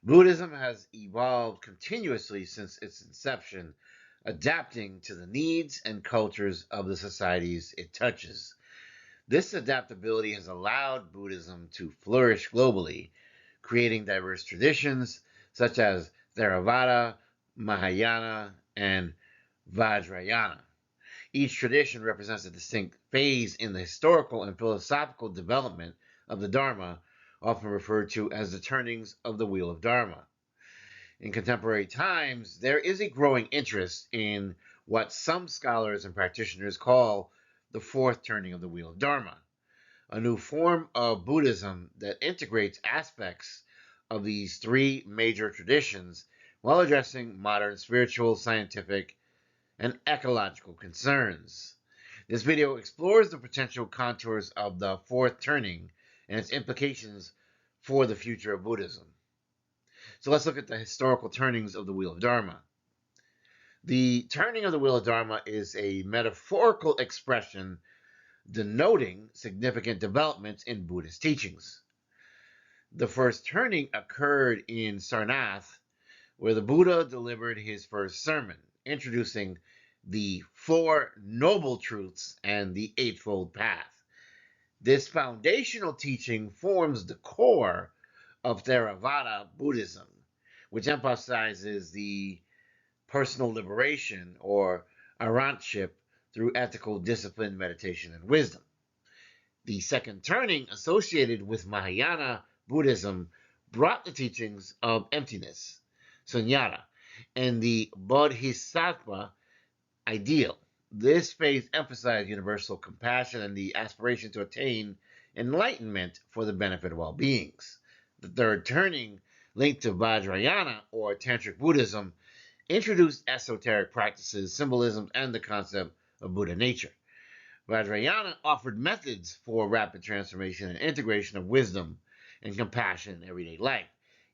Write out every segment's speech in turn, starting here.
Buddhism has evolved continuously since its inception, adapting to the needs and cultures of the societies it touches. This adaptability has allowed Buddhism to flourish globally, creating diverse traditions such as Theravada, Mahayana, and Vajrayana. Each tradition represents a distinct phase in the historical and philosophical development of the Dharma, often referred to as the turnings of the wheel of Dharma. In contemporary times, there is a growing interest in what some scholars and practitioners call the fourth turning of the wheel of Dharma, a new form of Buddhism that integrates aspects of these three major traditions while addressing modern spiritual, scientific, and ecological concerns. This video explores the potential contours of the fourth turning and its implications for the future of Buddhism. So let's look at the historical turnings of the Wheel of Dharma. The turning of the Wheel of Dharma is a metaphorical expression denoting significant developments in Buddhist teachings. The first turning occurred in Sarnath, where the Buddha delivered his first sermon, introducing the Four Noble Truths and the Eightfold Path. This foundational teaching forms the core of Theravada Buddhism, which emphasizes the personal liberation or arahantship through ethical discipline, meditation, and wisdom. The second turning associated with Mahayana Buddhism brought the teachings of emptiness, sunyata, and the bodhisattva ideal. This faith emphasized universal compassion and the aspiration to attain enlightenment for the benefit of all beings. The third turning, linked to Vajrayana or Tantric Buddhism, introduced esoteric practices, symbolism, and the concept of Buddha nature. Vajrayana offered methods for rapid transformation and integration of wisdom and compassion in everyday life.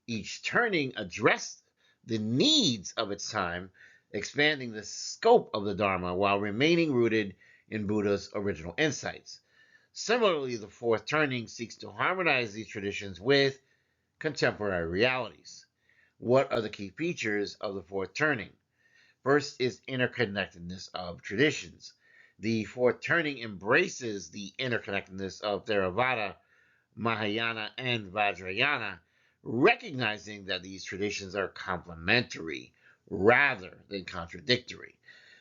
Each turning addressed the needs of its time, expanding the scope of the Dharma while remaining rooted in Buddha's original insights. Similarly, the fourth turning seeks to harmonize these traditions with contemporary realities. What are the key features of the fourth turning? First is interconnectedness of traditions. The fourth turning embraces the interconnectedness of Theravada, Mahayana, and Vajrayana, recognizing that these traditions are complementary rather than contradictory.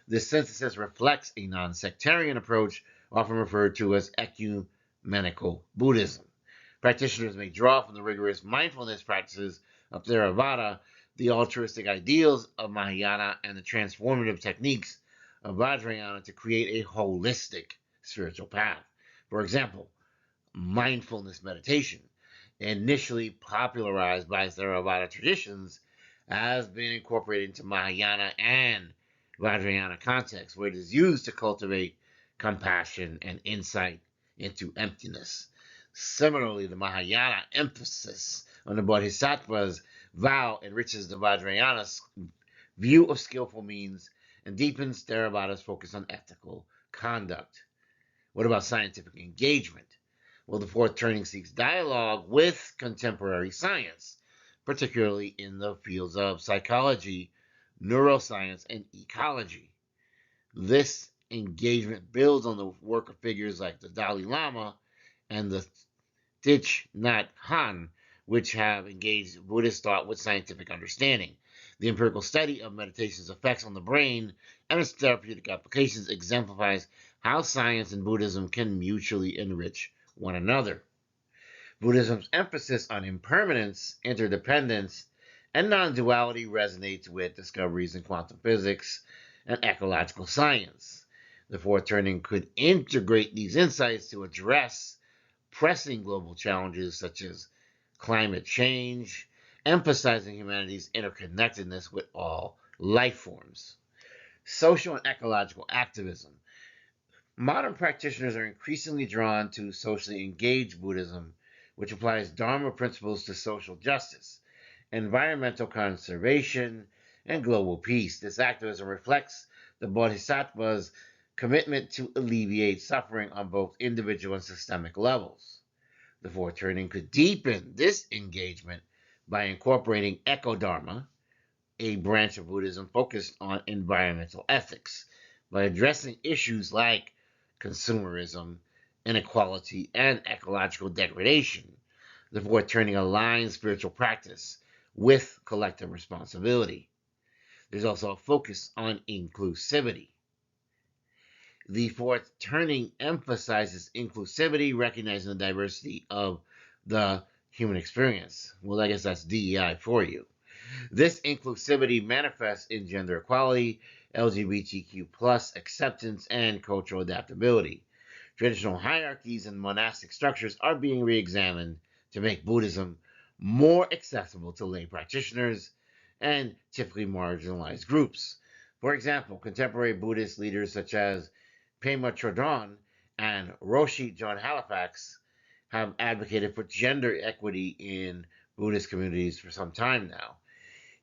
This synthesis reflects a non-sectarian approach, often referred to as ecumenical Buddhism. Practitioners may draw from the rigorous mindfulness practices of Theravada, the altruistic ideals of Mahayana, and the transformative techniques of Vajrayana to create a holistic spiritual path. For example, mindfulness meditation, initially popularized by Theravada traditions, has been incorporated into Mahayana and Vajrayana contexts, where it is used to cultivate compassion and insight into emptiness. Similarly, the Mahayana emphasis on the Bodhisattva's vow enriches the Vajrayana view of skillful means and deepens Theravada's focus on ethical conduct. What about scientific engagement? Well, the fourth turning seeks dialogue with contemporary science, particularly in the fields of psychology, neuroscience, and ecology. This engagement builds on the work of figures like the Dalai Lama and the Thich Nhat Hanh, which have engaged Buddhist thought with scientific understanding. The empirical study of meditation's effects on the brain and its therapeutic applications exemplifies how science and Buddhism can mutually enrich one another. Buddhism's emphasis on impermanence, interdependence, and non-duality resonates with discoveries in quantum physics and ecological science. The fourth turning could integrate these insights to address pressing global challenges such as climate change, emphasizing humanity's interconnectedness with all life forms. Social and ecological activism. Modern practitioners are increasingly drawn to socially engaged Buddhism, which applies Dharma principles to social justice, environmental conservation, and global peace. This activism reflects the Bodhisattva's commitment to alleviate suffering on both individual and systemic levels. The fourth turning could deepen this engagement by incorporating Eco-Dharma, a branch of Buddhism focused on environmental ethics, by addressing issues like consumerism, inequality, and ecological degradation, therefore turning aligned spiritual practice with collective responsibility. There's also a focus on inclusivity. The fourth turning emphasizes inclusivity, recognizing the diversity of the human experience. Well, I guess that's DEI for you. This inclusivity manifests in gender equality, LGBTQ plus acceptance, and cultural adaptability. Traditional hierarchies and monastic structures are being re-examined to make Buddhism more accessible to lay practitioners and typically marginalized groups. For example, contemporary Buddhist leaders such as Pema Chodron and Roshi John Halifax have advocated for gender equity in Buddhist communities for some time now.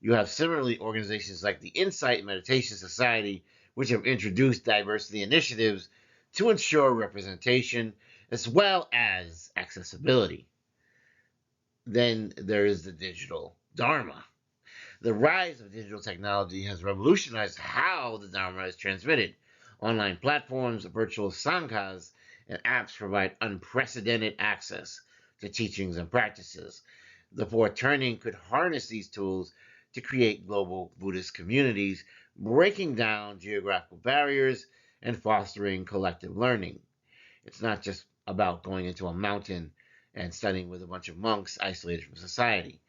You have similarly organizations like the Insight Meditation Society, which have introduced diversity initiatives to ensure representation as well as accessibility. Then there is the digital Dharma. The rise of digital technology has revolutionized how the Dharma is transmitted. Online platforms, virtual sanghas, and apps provide unprecedented access to teachings and practices. The Fourth Turning could harness these tools to create global Buddhist communities, breaking down geographical barriers and fostering collective learning. It's not just about going into a mountain and studying with a bunch of monks isolated from society.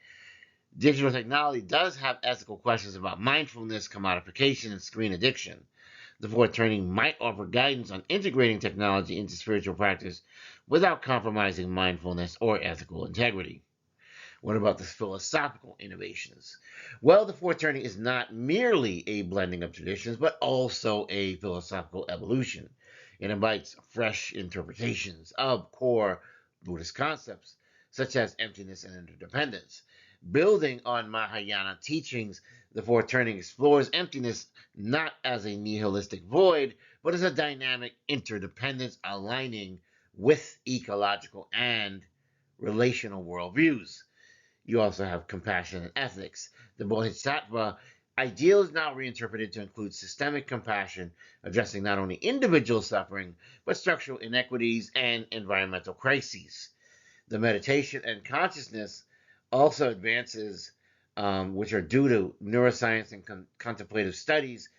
Digital technology does have ethical questions about mindfulness, commodification, and screen addiction. The Fourth Turning might offer guidance on integrating technology into spiritual practice without compromising mindfulness or ethical integrity. What about the philosophical innovations? Well, the Fourth Turning is not merely a blending of traditions, but also a philosophical evolution. It invites fresh interpretations of core Buddhist concepts, such as emptiness and interdependence. Building on Mahayana teachings, the Fourth Turning explores emptiness not as a nihilistic void, but as a dynamic interdependence aligning with ecological and relational worldviews. You also have compassion and ethics. The Bodhisattva ideal is now reinterpreted to include systemic compassion, addressing not only individual suffering, but structural inequities and environmental crises. The meditation and consciousness also advances, which are due to neuroscience and contemplative studies,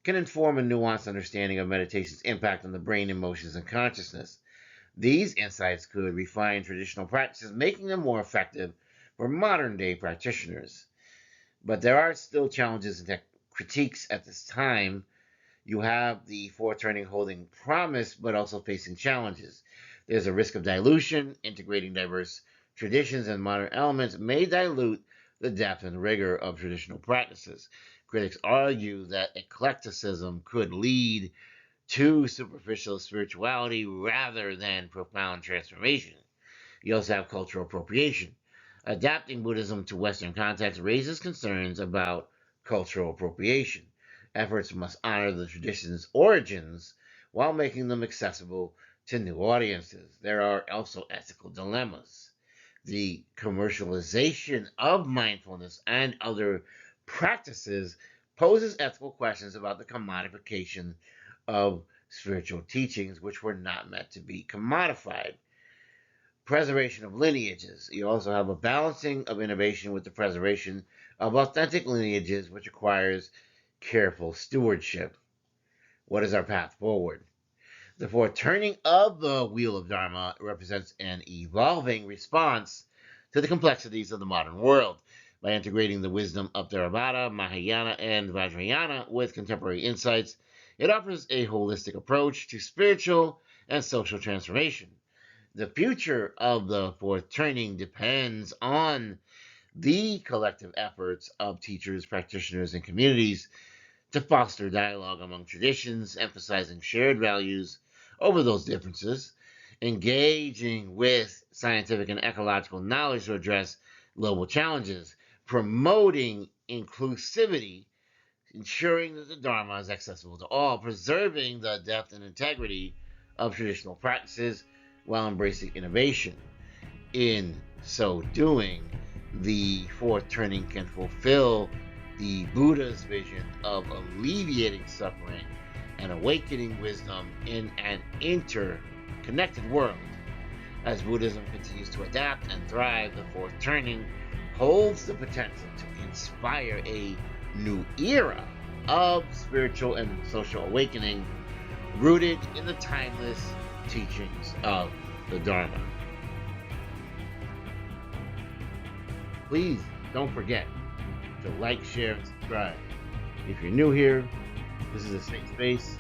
can inform a nuanced understanding of meditation's impact on the brain, emotions, and consciousness. These insights could refine traditional practices, making them more effective for modern-day practitioners. But there are still challenges and critiques at this time. You have the Fourth Turning holding promise, but also facing challenges. There's a risk of dilution. Integrating diverse traditions and modern elements may dilute the depth and rigor of traditional practices. Critics argue that eclecticism could lead to superficial spirituality rather than profound transformation. You also have cultural appropriation. Adapting Buddhism to Western context raises concerns about cultural appropriation. Efforts must honor the tradition's origins while making them accessible to new audiences. There are also ethical dilemmas. The commercialization of mindfulness and other practices poses ethical questions about the commodification of spiritual teachings, which were not meant to be commodified. Preservation of lineages. You also have a balancing of innovation with the preservation of authentic lineages, which requires careful stewardship. What is our path forward? The Fourth Turning of the Wheel of Dharma represents an evolving response to the complexities of the modern world. By integrating the wisdom of Theravada, Mahayana, and Vajrayana with contemporary insights, it offers a holistic approach to spiritual and social transformation. The future of the Fourth Turning depends on the collective efforts of teachers, practitioners, and communities to foster dialogue among traditions, emphasizing shared values over those differences, engaging with scientific and ecological knowledge to address global challenges, promoting inclusivity, ensuring that the Dharma is accessible to all, preserving the depth and integrity of traditional practices while embracing innovation. In so doing, the fourth turning can fulfill the Buddha's vision of alleviating suffering and awakening wisdom in an interconnected world. As Buddhism continues to adapt and thrive, the fourth turning holds the potential to inspire a new era of spiritual and social awakening rooted in the timeless teachings of the Dharma. Please don't forget to like, share, and subscribe. If you're new here, this is a safe space